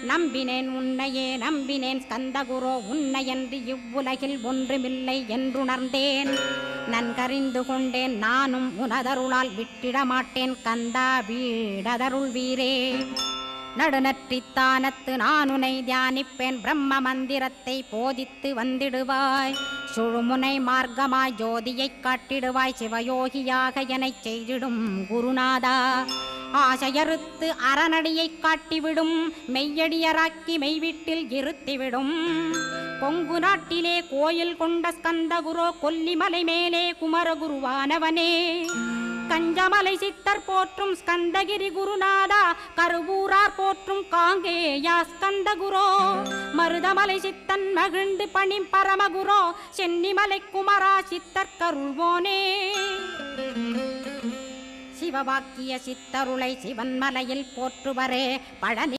நம்பினேன் உன்னையே நம்பினேன் ஸ்கந்தகுரோ உன்னையன்றி இவ்வுலகில் ஒன்றுமில்லை என்றுணர்ந்தேன். நன்கறிந்து கொண்டேன் நானும் உனதருளால் விட்டிட மாட்டேன் கந்தா வீடதருள் வீரே. நடுநற்றித்தானத்து நானுனை தியானிப்பேன் பிரம்ம மந்திரத்தை போதித்து வந்திடுவாய். சுழுமுனை மார்க்கமாய் ஜோதியைக் காட்டிடுவாய் சிவயோகியாக எனச் செய்திடும் குருநாதா. ஆசையறுத்து அறநடியைக் காட்டிவிடும் மெய்யடியராக்கி மெய்வீட்டில் இருத்திவிடும். கொங்கு நாட்டிலே கோயில் கொண்ட ஸ்கந்தகுரோ கொல்லிமலை மேலே குமரகுருவானவனே. கஞ்சமலை சித்தர் போற்றும் ஸ்கந்தகிரி குருநாதா கருவூரார் போற்றும் காங்கேயா ஸ்கந்தகுரோ. மருதமலை சித்தன் மகிழ்ந்து பணி பரமகுரோ சென்னிமலை குமரா சித்தர் கருள்வோனே. சிவவாக்கிய சித்தருளை சிவன்மலையில் போற்றுவரே பழனி